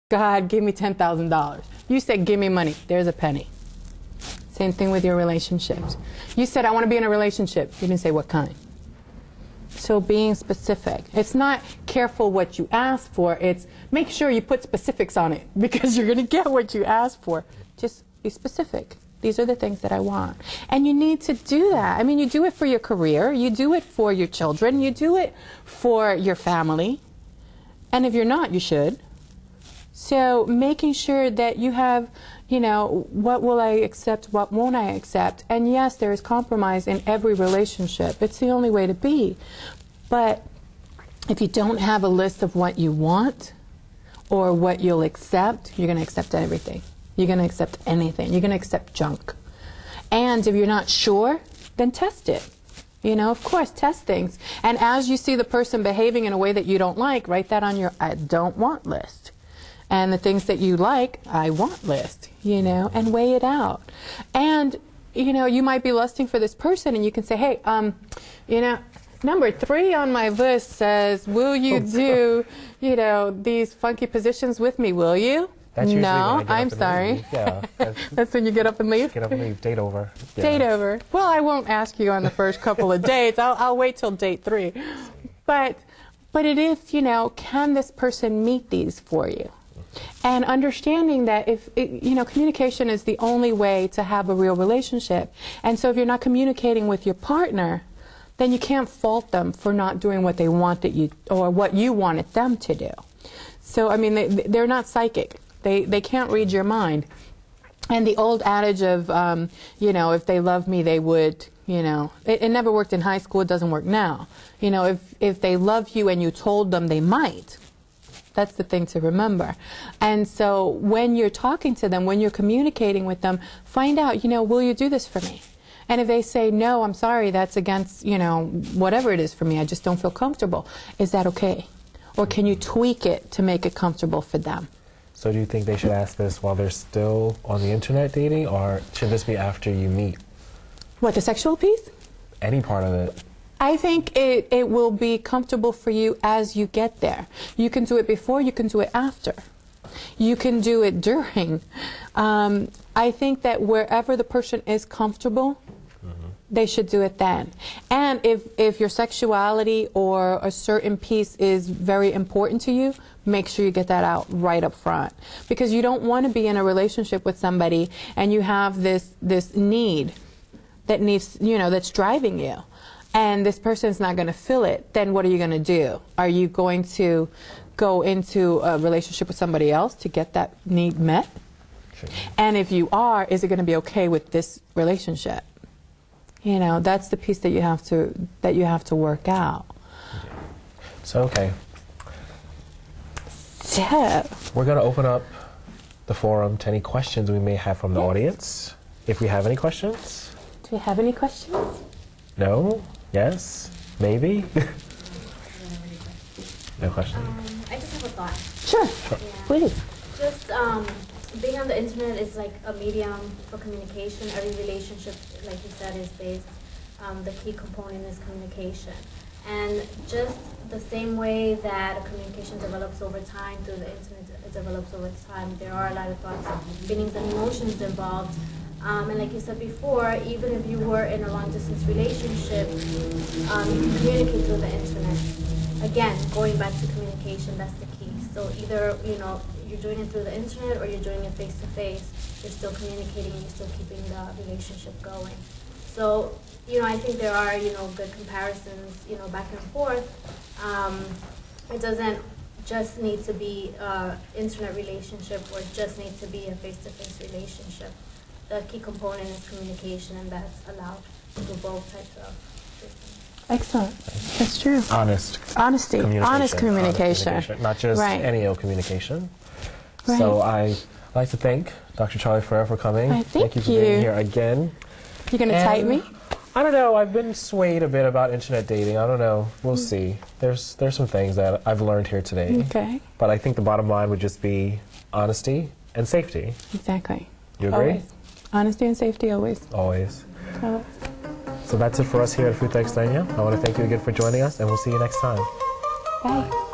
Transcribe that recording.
God, give me $10,000. You said, give me money. There's a penny. Same thing with your relationships. You said, I want to be in a relationship. You didn't say what kind. So being specific. It's not careful what you ask for. It's make sure you put specifics on it because you're going to get what you ask for. Just be specific. These are the things that I want. And you need to do that. I mean, you do it for your career. You do it for your children. You do it for your family. And if you're not, you should. So making sure that you have, you know, what will I accept, what won't I accept? And yes, there is compromise in every relationship. It's the only way to be. But if you don't have a list of what you want or what you'll accept, you're going to accept everything. You're going to accept anything. You're going to accept junk. And if you're not sure, then test it. You know, of course, test things. And as you see the person behaving in a way that you don't like, write that on your I don't want list. And the things that you like, I want list, you know, and weigh it out. And, you know, you might be lusting for this person and you can say, hey, you know, number 3 on my list says, will you do, you know, these funky positions with me, will you? That's no, I'm sorry. Yeah, that's when you get up and leave? Get up and leave. Date over. Yeah. Date over. Well, I won't ask you on the first couple of dates. I'll wait till date 3. But it is, you know, can this person meet these for you? And understanding that you know, communication is the only way to have a real relationship. And so if you're not communicating with your partner, then you can't fault them for not doing what they wanted you, or what you wanted them to do. So, I mean, they're not psychic. They can't read your mind. And the old adage of, you know, if they love me, they would, you know, it never worked in high school, it doesn't work now. You know, if they love you and you told them they might, that's the thing to remember. And so when you're talking to them, when you're communicating with them, find out, you know, will you do this for me? And if they say, no, I'm sorry, that's against, you know, whatever it is for me, I just don't feel comfortable, is that okay? Or can you tweak it to make it comfortable for them? So do you think they should ask this while they're still on the internet dating, or should this be after you meet? What, the sexual piece? Any part of it. I think it will be comfortable for you as you get there. You can do it before, you can do it after. You can do it during. I think that wherever the person is comfortable, they should do it then. And if your sexuality or a certain piece is very important to you, make sure you get that out right up front. Because you don't want to be in a relationship with somebody and you have this need that needs, you know, that's driving you. And this person's not going to fill it, then what are you going to do? Are you going to go into a relationship with somebody else to get that need met? Sure. And if you are, is it going to be okay with this relationship? You know, that's the piece that you have to work out. So, okay. So, we're going to open up the forum to any questions we may have from the audience. If we have any questions. Do we have any questions? No? Yes? Maybe? No question? I just have a thought. Sure. Yeah. Please. Just being on the internet is like a medium for communication. Every relationship, like you said, is based, the key component is communication. And just the same way that a communication develops over time through the internet, it develops over time. There are a lot of thoughts, feelings, and emotions involved. And like you said before, even if you were in a long-distance relationship, you can communicate through the internet. Again, going back to communication, that's the key. So either, you know, you're doing it through the internet or you're doing it face-to-face. You're still communicating and you're still keeping the relationship going. So, you know, I think there are, you know, good comparisons, you know, back and forth. It doesn't just need to be an internet relationship or just need to be a face-to-face relationship. The key component is communication, and that's allowed through both types of systems. Excellent. That's true. Honesty. Honest communication. Not just any old communication. Right. So I'd like to thank Dr. Charley Ferrer for coming. Thank you for being here again. You going to type me? I don't know. I've been swayed a bit about internet dating. I don't know. We'll see. There's some things that I've learned here today. Okay. But I think the bottom line would just be honesty and safety. Exactly. You agree? Always. Honesty and safety, always. Always. So that's it for us here at Fruta Extrana. I want to thank you again for joining us, and we'll see you next time. Bye.